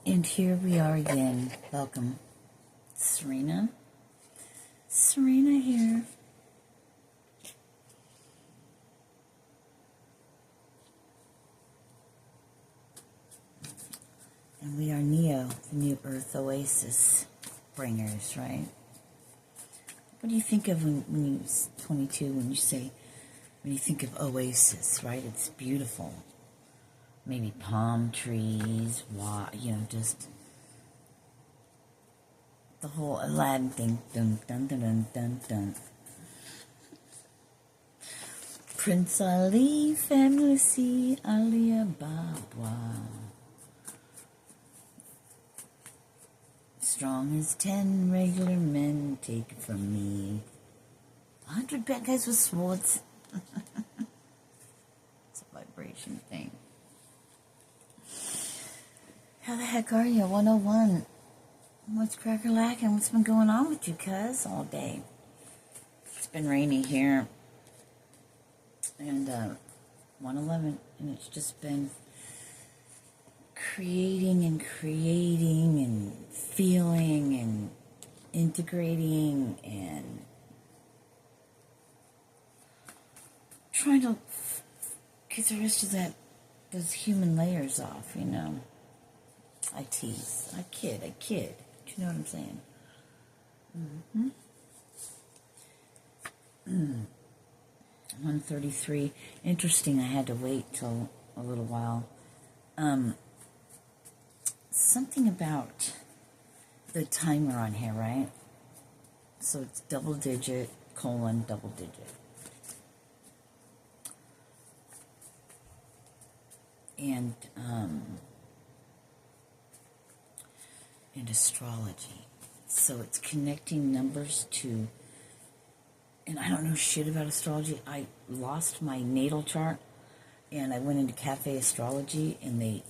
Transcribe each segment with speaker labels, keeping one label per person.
Speaker 1: And here we are again. Welcome, Sirena. Sirena here. And we are Neo, the New Earth Oasis bringers, right? What do you think of when you're 22, when you think of oasis, right? It's beautiful. Maybe palm trees, just the whole Aladdin thing. Dun, dun, dun, dun, dun, dun. Prince Ali, family, Ali Ababa. Strong as 10 regular men, take it from me. 100 bad guys with swords. It's a vibration thing. How the heck are you? 101. What's cracker-lacking? What's been going on with you, cuz, all day? It's been rainy here. And 111. And it's just been creating and feeling and integrating and trying to get the rest of those human layers off, you know. I tease. I kid. Do you know what I'm saying? 133. Interesting, I had to wait till a little while. Something about the timer on here, right? So it's double digit, double digit. And astrology. So it's connecting numbers to, and I don't know shit about astrology. I lost my natal chart, and I went into Cafe Astrology, and they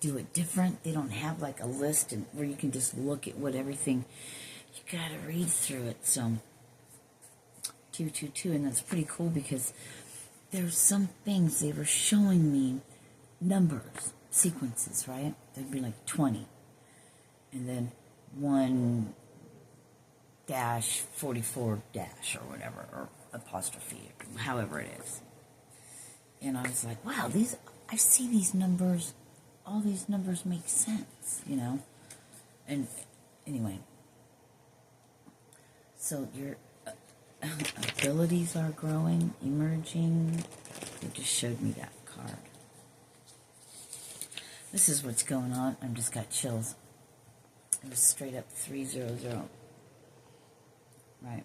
Speaker 1: do it different. They don't have like a list where you can just look at what everything, you gotta read through it. So 222, and that's pretty cool because there's some things they were showing me numbers, sequences, right? There'd be like 20, and then 1-44- or whatever, or apostrophe, or however it is. And I was like, wow, I see these numbers. All these numbers make sense, you know? And anyway, so your abilities are growing, emerging. They just showed me that card. This is what's going on. I've just got chills. It was straight up 300. Right.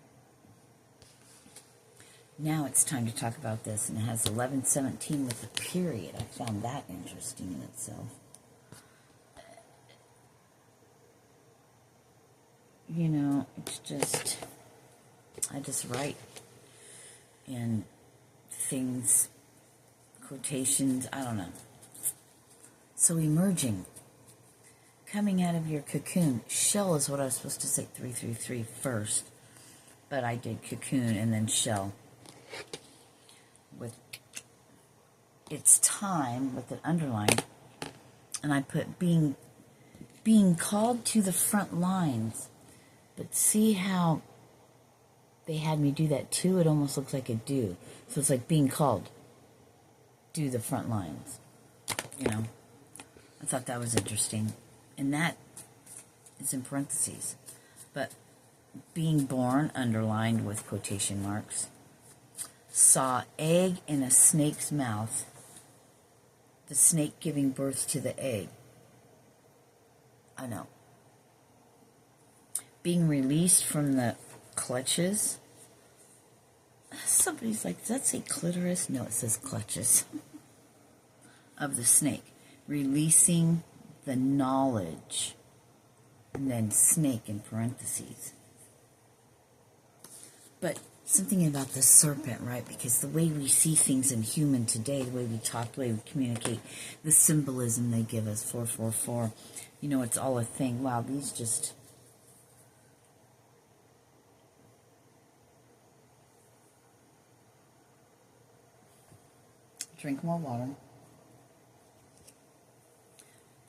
Speaker 1: Now it's time to talk about this, and it has 1117 with a period. I found that interesting in itself. You know, it's just, I just write, and things, quotations, I don't know. So emerging, coming out of your cocoon. Shell is what I was supposed to say, 333 first, but I did cocoon and then shell. With it's time with it underlined, and I put being called to the front lines. But see how they had me do that too? It almost looks like a do. So it's like being called, do the front lines. You know, I thought that was interesting, and that is in parentheses. But being born underlined with quotation marks. Saw egg in a snake's mouth, the snake giving birth to the egg. I know. Being released from the clutches. Somebody's like, does that say clitoris? No, it says clutches. Of the snake. Releasing the knowledge. And then snake in parentheses. But something about the serpent, right? Because the way we see things in human today, the way we talk, the way we communicate, the symbolism they give us, 444, you know, it's all a thing. Wow, these just... Drink more water.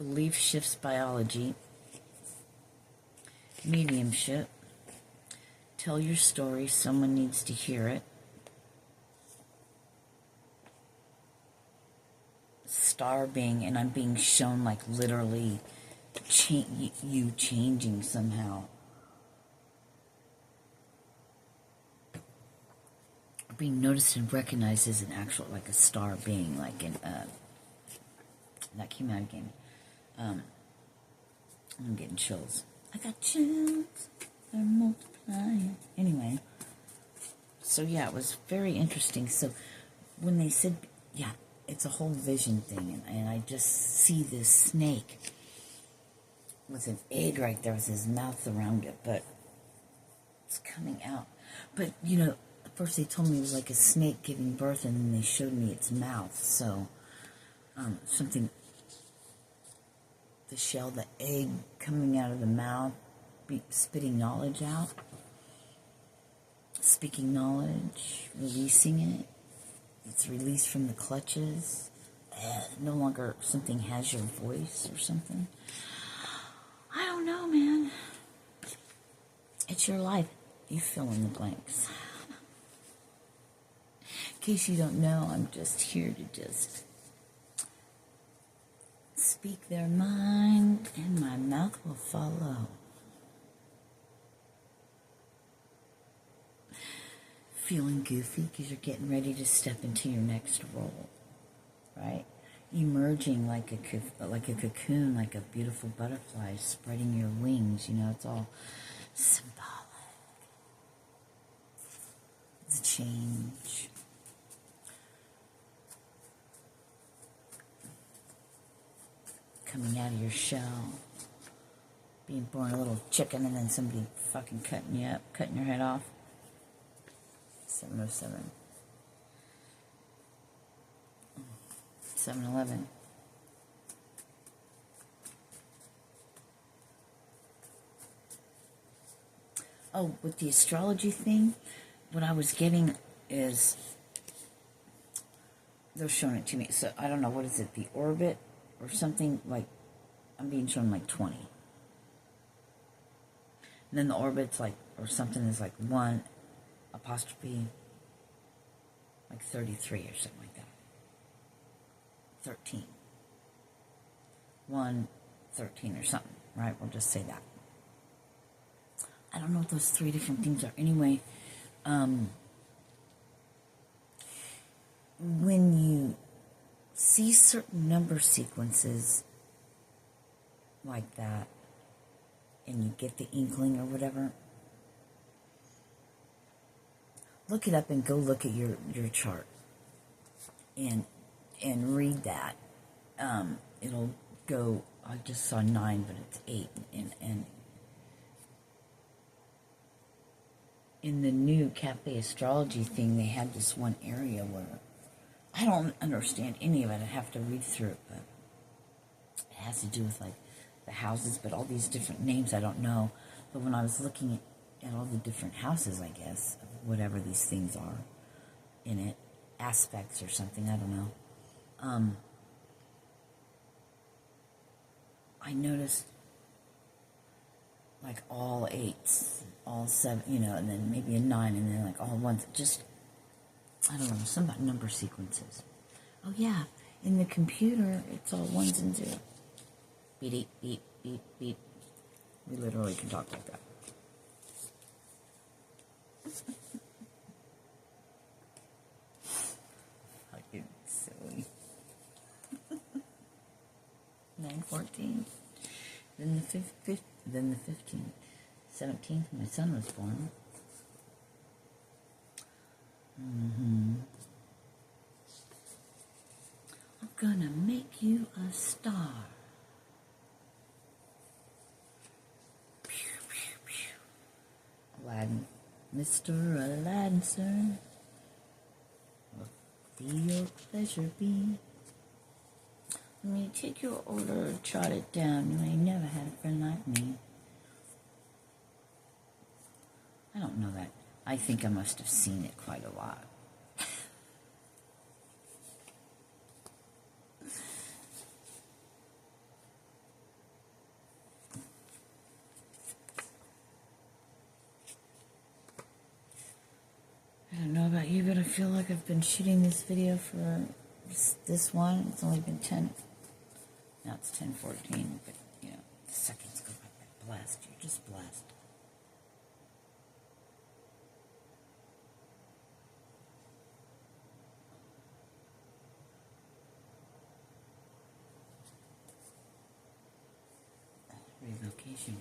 Speaker 1: belief shifts biology, mediumship, tell your story, someone needs to hear it, star being, and I'm being shown like literally you changing somehow. Being noticed and recognized as an actual, like a star being, like in, that came out again. I'm getting chills. I got chills. They're multiplying. Anyway. So yeah, it was very interesting. So when they said, yeah, it's a whole vision thing. And I just see this snake with an egg right there with his mouth around it. But it's coming out. But, you know, at first they told me it was like a snake giving birth. And then they showed me its mouth. So something... the shell, the egg coming out of the mouth, spitting knowledge out, speaking knowledge, releasing it. It's released from the clutches. No longer something has your voice or something. I don't know, man. It's your life. You fill in the blanks. In case you don't know, I'm just here to just speak their mind, and my mouth will follow. Feeling goofy because you're getting ready to step into your next role, right? Emerging like a cocoon, like a beautiful butterfly, spreading your wings. You know, it's all symbolic. It's a change. Coming out of your shell, being born a little chicken, and then somebody fucking cutting you up, cutting your head off. 707. 7-Eleven. Oh, with the astrology thing, what I was getting is, they're showing it to me, so I don't know, what is it, the orbit? Or something like, I'm being shown like 20. And then the orbit's like, or something is like 1 apostrophe, like 33 or something like that. 13. 1, 13 or something, right? We'll just say that. I don't know what those 3 different things are. Anyway, when you see certain number sequences like that, and you get the inkling or whatever, look it up and go look at your chart and read that. It'll go, I just saw 9, but it's 8, and in the new Cafe Astrology thing, they had this one area where I don't understand any of it. I have to read through it, but it has to do with like the houses, but all these different names I don't know. But when I was looking at all the different houses, I guess, of whatever these things are in it, aspects or something, I don't know. I noticed like all 8s, all 7, you know, and then maybe a 9, and then like all 1s. Just, I don't know, something about number sequences. Oh yeah, in the computer, it's all 1s and 0s. Beep, beep, beep, beep. We literally can talk like that. Fucking silly. 9/14. Then the 15th. Then the 15th. 17th, my son was born. I'm gonna make you a star. Aladdin. Mr. Aladdin, sir. What be your pleasure be? When you take your order, jot it down. You ain't never had a friend like me. I don't know that. I think I must have seen it quite a lot. feel like I've been shooting this video for this one. It's only been 10. Now it's 10:14, but you know, the seconds go by blessed. You're just blessed. Relocation.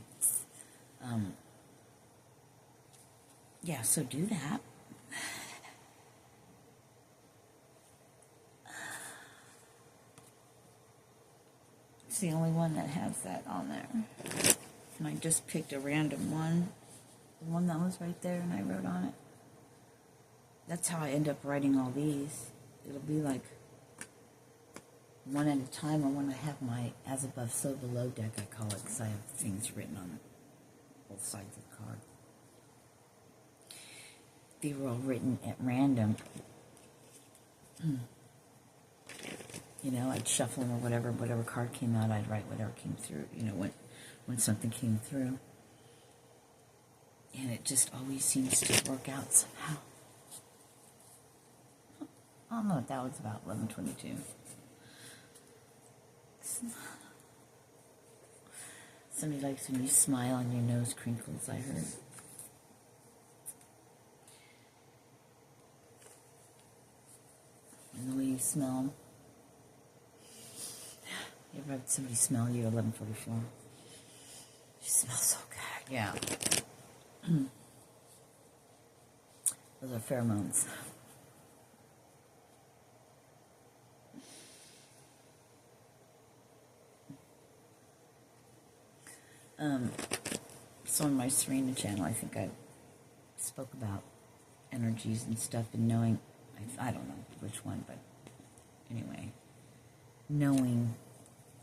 Speaker 1: Yeah, so do that. It's the only one that has that on there. And I just picked a random one. The one that was right there and I wrote on it. That's how I end up writing all these. It'll be like one at a time, or when I have my as above so below deck, I call it, because I have things written on both sides of the card. They were all written at random. You know, I'd shuffle them or whatever card came out, I'd write whatever came through, you know, when something came through. And it just always seems to work out somehow. I don't know what that was about, 11:22. Somebody likes when you smile and your nose crinkles, I heard. And the way you smell. You ever had somebody smell you at 11:44? You smell so good. Yeah. Those are pheromones. So on my Sirena channel, I think I spoke about energies and stuff, and knowing, I don't know which one, but anyway, knowing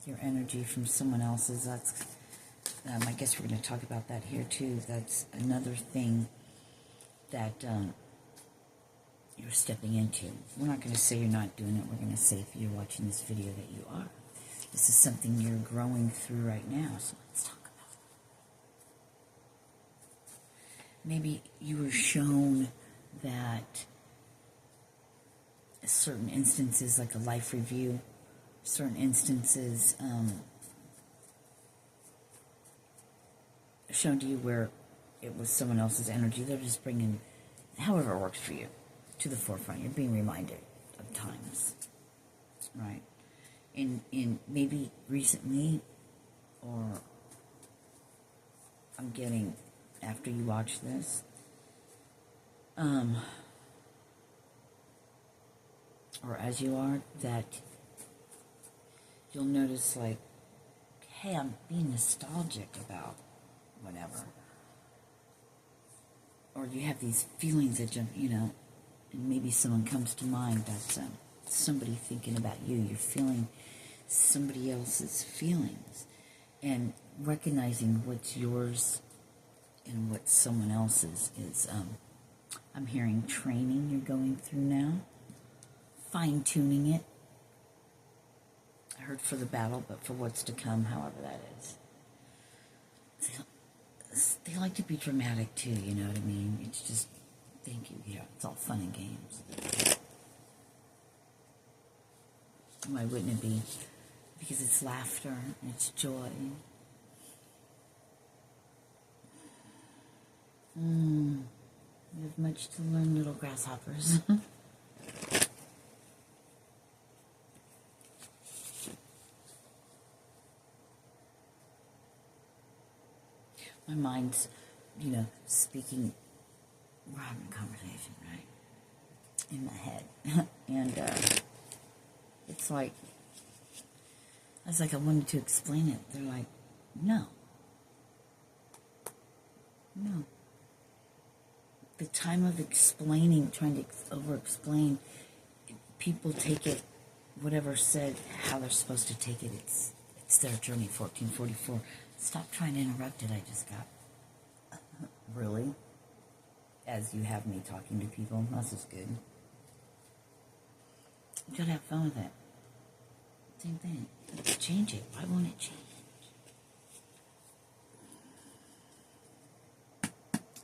Speaker 1: your energy from someone else's, that's, I guess we're going to talk about that here too. That's another thing that you're stepping into. We're not going to say you're not doing it. We're going to say, if you're watching this video, that you are. This is something you're growing through right now, so let's talk about it. Maybe you were shown that certain instances, like a life review, certain instances shown to you where it was someone else's energy. They're just bringing, however it works for you, to the forefront. You're being reminded of times, right? In maybe recently, or I'm getting, after you watch this, or as you are, that you'll notice, like, hey, I'm being nostalgic about whatever. Or you have these feelings that you know, and maybe someone comes to mind that's somebody thinking about you. You're feeling somebody else's feelings, and recognizing what's yours and what someone else's is, I'm hearing training you're going through now, fine-tuning it. I heard for the battle, but for what's to come, however that is. They like to be dramatic too, you know what I mean? It's just, thank you, yeah, it's all fun and games. Why wouldn't it be? Because it's laughter, it's joy. You have much to learn, little grasshoppers. My mind's, you know, speaking, we're having a conversation, right? In my head. And it's like, I was like, I wanted to explain it. They're like, no. No. The time of explaining, trying to over-explain, people take it, whatever said, how they're supposed to take it. It's their journey, 1444. Stop trying to interrupt it. I just got, really? As you have me talking to people, this is good. You gotta have fun with it. Same thing. Let's change it. Why won't it change?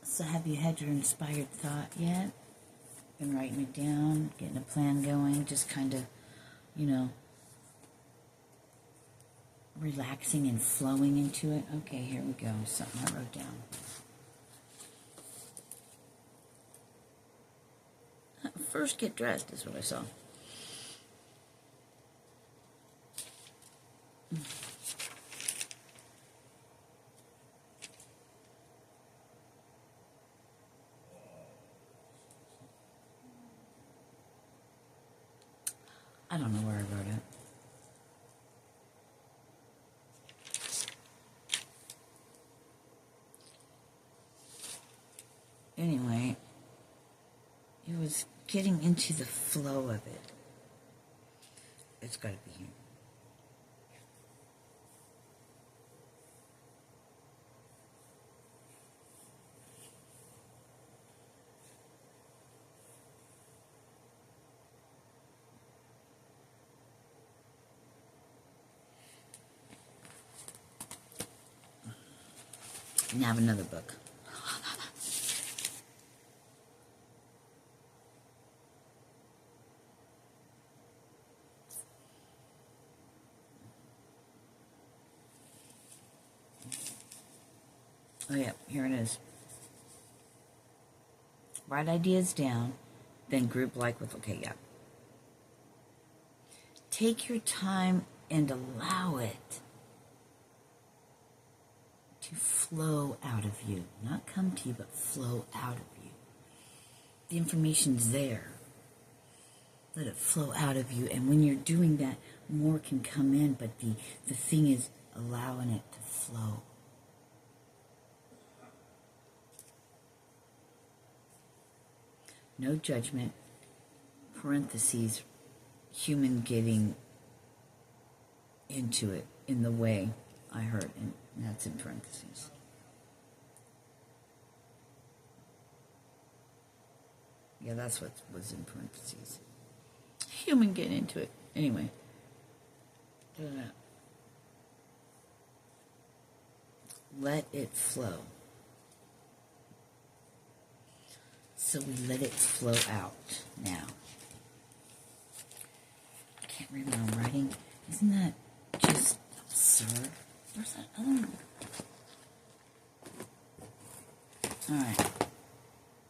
Speaker 1: So have you had your inspired thought yet? Been writing it down, getting a plan going, just kind of, you know, relaxing and flowing into it. Okay, here we go. Something I wrote down. First, get dressed is what I saw. I don't know where I wrote it. Anyway, it was getting into the flow of it. It's got to be here. And I have another book. Oh yeah, here it is. Write ideas down, then group like with, okay, yeah. Take your time and allow it to flow out of you. Not come to you, but flow out of you. The information's there. Let it flow out of you. And when you're doing that, more can come in, but the thing is allowing it to flow. No judgment, parentheses, human getting into it in the way I heard, and that's in parentheses. Yeah, that's what was in parentheses. Human getting into it. Anyway. Let it flow. So we let it flow out now. I can't read what I'm writing. Isn't that just absurd? Where's that other one? Alright.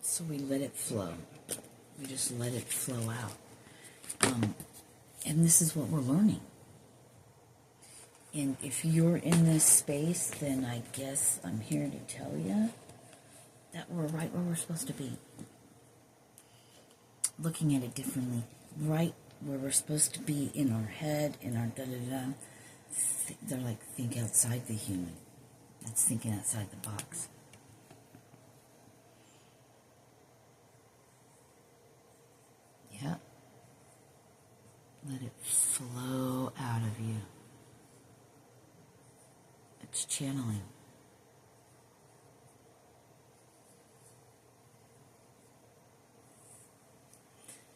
Speaker 1: So we let it flow. We just let it flow out. And this is what we're learning. And if you're in this space, then I guess I'm here to tell you that we're right where we're supposed to be. Looking at it differently. Right where we're supposed to be in our head, in our da-da-da. They're like, think outside the human. That's thinking outside the box. Yeah. Let it flow out of you. It's channeling.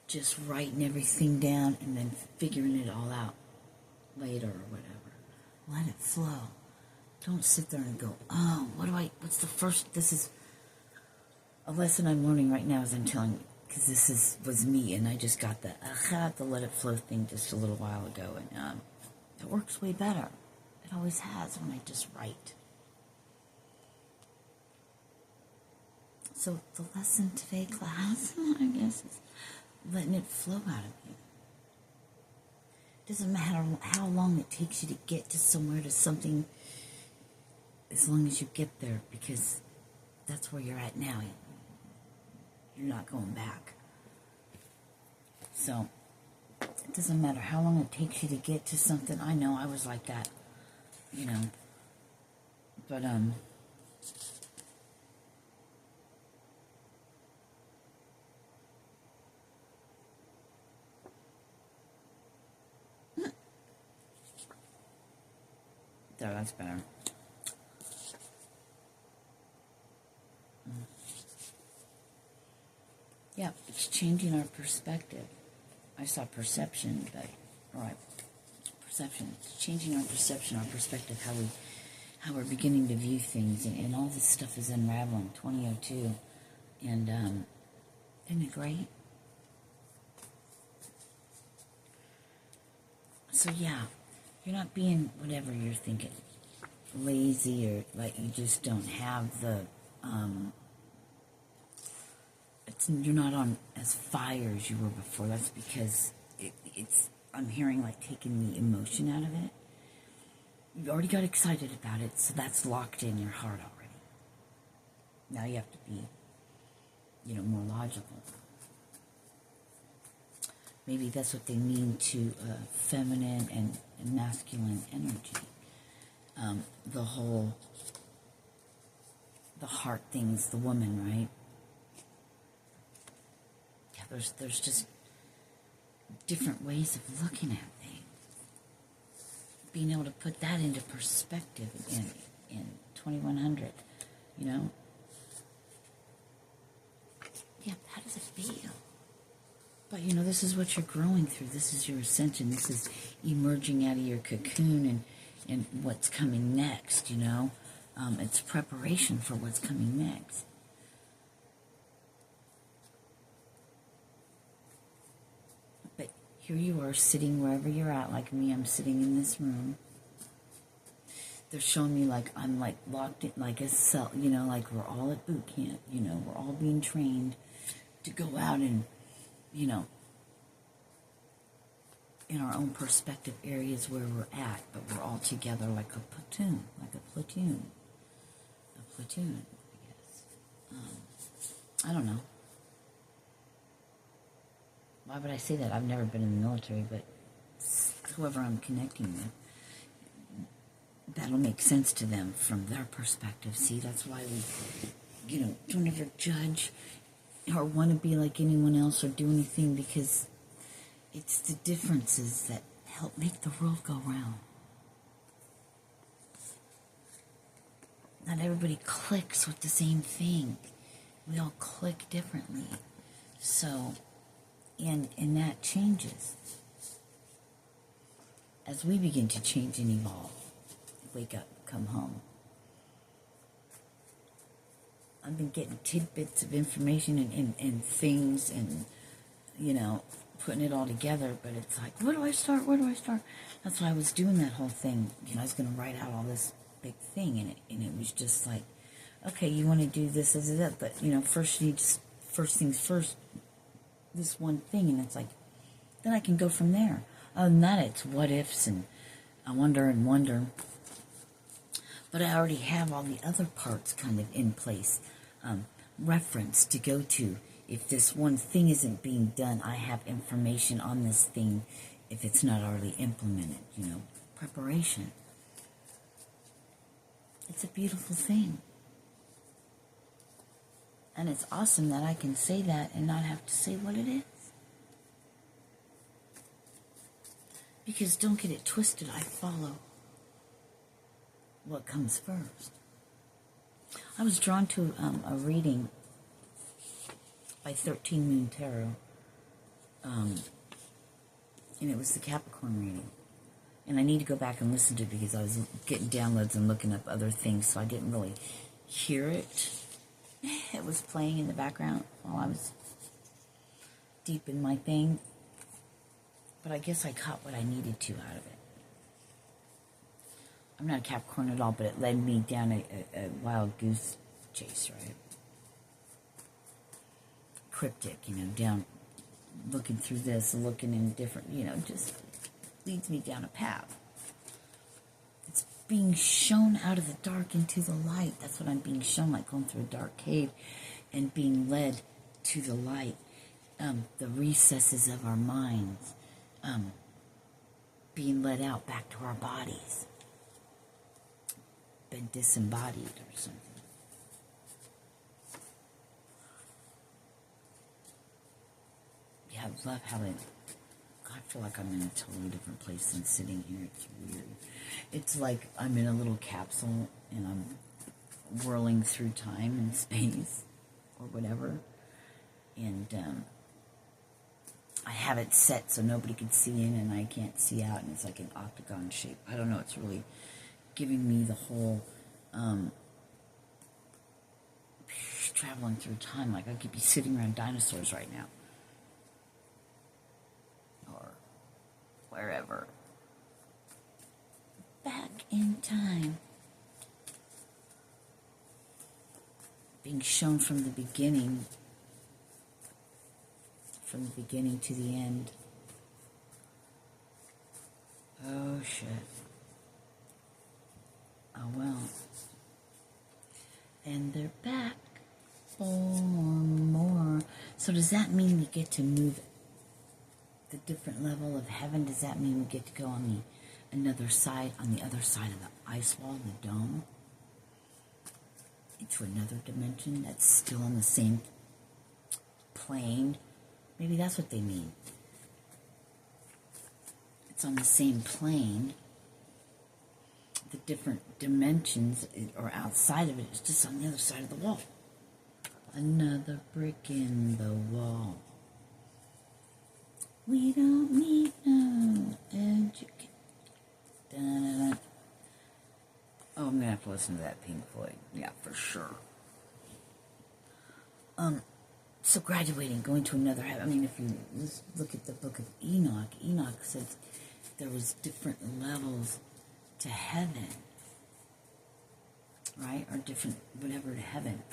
Speaker 1: Just writing everything down and then figuring it all out later or whatever. Let it flow. Don't sit there and go, oh, what's the first, this is a lesson I'm learning right now as I'm telling you, because this was me, and I just got the let it flow thing just a little while ago, and it works way better. It always has when I just write. So the lesson today, class, I guess, is letting it flow out of you. Doesn't matter how long it takes you to get to somewhere, to something, as long as you get there, because that's where you're at now. You're not going back. So it doesn't matter how long it takes you to get to something. I know I was like that, but there, that's better. Yeah, it's changing our perspective. I saw perception, but alright, perception. It's changing our perception, our perspective, how we're beginning to view things, and all this stuff is unraveling. 2002, and isn't it great? So yeah, you're not being whatever you're thinking, lazy, or like you just don't have the, you're not on as fire as you were before. That's because I'm hearing like taking the emotion out of it. You already got excited about it, so that's locked in your heart already. Now you have to be, more logical. Maybe that's what they mean to feminine and masculine energy. The heart things, the woman, right? Yeah, there's just different ways of looking at things. Being able to put that into perspective in 2100, Yeah, how does it feel? But, this is what you're growing through. This is your ascension. This is emerging out of your cocoon and what's coming next, It's preparation for what's coming next. But here you are sitting wherever you're at, like me. I'm sitting in this room. They're showing me like I'm like locked in like a cell, like we're all at boot camp, we're all being trained to go out and, in our own perspective areas where we're at, but we're all together like a platoon, I guess. I don't know. Why would I say that? I've never been in the military, but whoever I'm connecting with, that'll make sense to them from their perspective. See, that's why we, don't ever judge or want to be like anyone else or do anything, because it's the differences that help make the world go round. Not everybody clicks with the same thing. We all click differently. So, and that changes as we begin to change and evolve. Wake up, come home. I've been getting tidbits of information and things and, putting it all together, but it's like, where do I start? That's why I was doing that whole thing. I was going to write out all this big thing, and it was just like, okay, you want to do this, that, but, first you need to, first things first, this one thing, and it's like, then I can go from there. Other than that, it's what ifs, and I wonder. But I already have all the other parts kind of in place, reference to go to. If this one thing isn't being done, I have information on this thing if it's not already implemented, preparation. It's a beautiful thing. And it's awesome that I can say that and not have to say what it is. Because don't get it twisted, I follow what comes first. I was drawn to a reading by 13 Moon Tarot, and it was the Capricorn reading. And I need to go back and listen to it because I was getting downloads and looking up other things, so I didn't really hear it. It was playing in the background while I was deep in my thing. But I guess I caught what I needed to out of it. I'm not a Capricorn at all, but it led me down a wild goose chase, right? Cryptic, down, looking through this, looking in different, just leads me down a path. It's being shown out of the dark into the light. That's what I'm being shown, like going through a dark cave and being led to the light. The recesses of our minds, being led out back to our bodies. Been disembodied or something. Yeah, I love how I feel like I'm in a totally different place than sitting here. It's weird. It's like I'm in a little capsule and I'm whirling through time and space or whatever. And I have it set so nobody can see in and I can't see out, and it's like an octagon shape. I don't know, it's really giving me the whole traveling through time. Like I could be sitting around dinosaurs right now. Or wherever. in time. Being shown from the beginning to the end. Oh, shit. Oh, well. And they're back for more. So does that mean we get to move the different level of heaven? Does that mean we get to go on the other side of the ice wall, the dome? Into another dimension that's still on the same plane? Maybe that's what they mean. It's on the same plane. The different dimensions or outside of it is just on the other side of the wall. Another brick in the wall. We don't need no education. Oh, I'm gonna have to listen to that Pink Floyd. Yeah, for sure. So graduating, going to another heaven. I mean, if you look at the book of Enoch, Enoch said there was different levels to heaven, right? Or different whatever to heaven.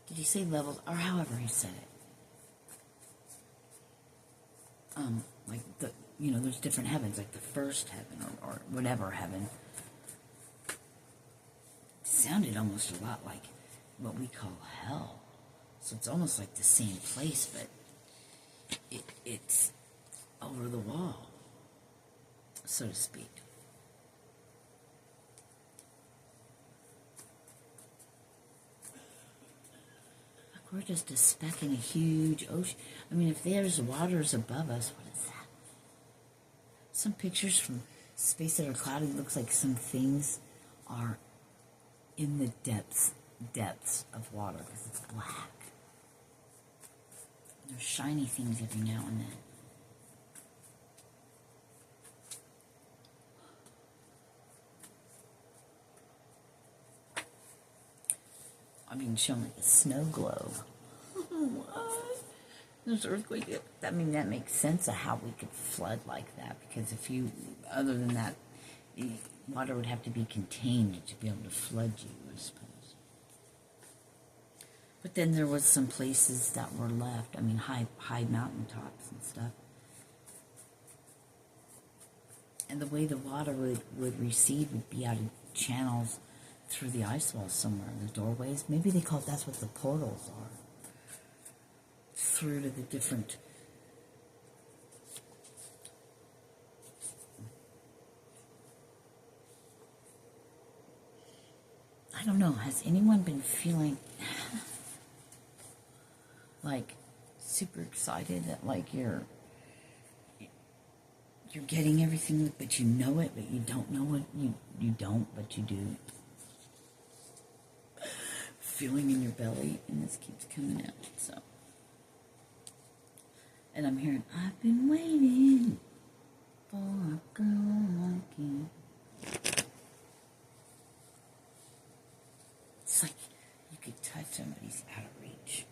Speaker 1: Did he say levels? Or however he said it. Like there's different heavens, like the first heaven or whatever heaven. It sounded almost a lot like what we call hell. So it's almost like the same place, but it's over the wall, so to speak. Like we're just a speck in a huge ocean. I mean, if there's waters above us, what is that? Some pictures from space that are cloudy looks like some things are in the depths of water because it's black. There's shiny things every now and then. I mean, shown like a snow globe. What? There's earthquake. I mean, that makes sense of how we could flood like that. Because other than that, water would have to be contained to be able to flood you, I suppose. But then there was some places that were left. I mean, high mountaintops and stuff. And the way the water would recede would be out of channels through the ice walls somewhere, the doorways. Maybe that's what the portals are. Through to the different... I don't know, has anyone been feeling like super excited that like you're getting everything, but you know it, but you don't know it, you don't, but you do. Feeling in your belly, and this keeps coming out, so. And I'm hearing, I've been waiting for a girl like you. It's like you could touch somebody's out of reach.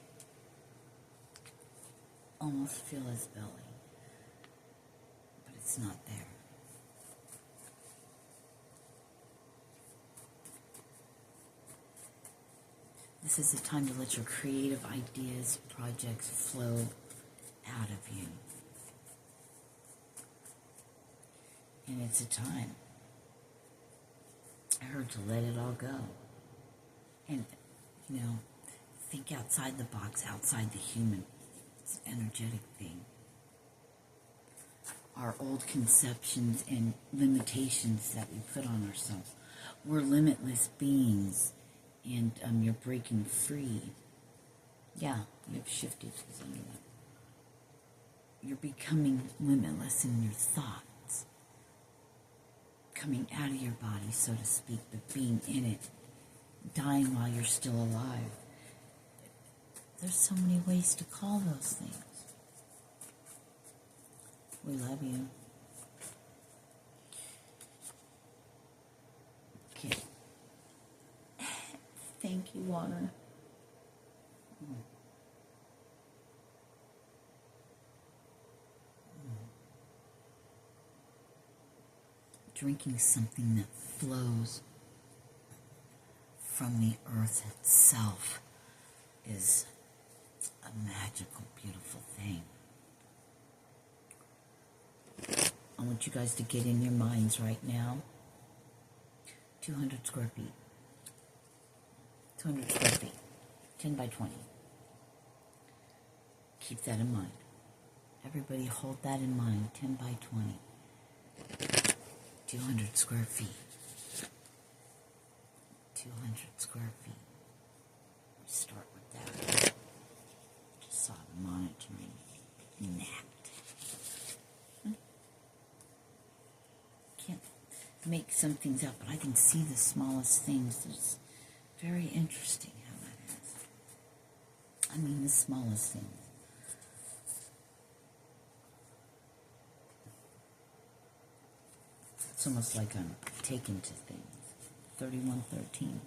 Speaker 1: Almost feel his belly. But it's not there. This is the time to let your creative ideas, projects flow out of you. And it's a time, I heard, to let it all go. And, think outside the box, outside the human. It's an energetic thing. Our old conceptions and limitations that we put on ourselves. We're limitless beings, and you're breaking free. Yeah, you've shifted to something. You're becoming limitless in your thoughts. Coming out of your body, so to speak, but being in it. Dying while you're still alive. There's so many ways to call those things. We love you. Okay. Thank you, water. drinking something that flows from the earth itself is a magical, beautiful thing. I want you guys to get in your minds right now. 200 square feet. 200 square feet. 10 by 20. Keep that in mind. Everybody hold that in mind. 10 by 20. 200 square feet. 200 square feet. Let's start with that. Just saw the monitoring napped. Can't make some things out, but I can see the smallest things. It's very interesting how that is. I mean, the smallest things. It's almost like I'm taken to things. 3113.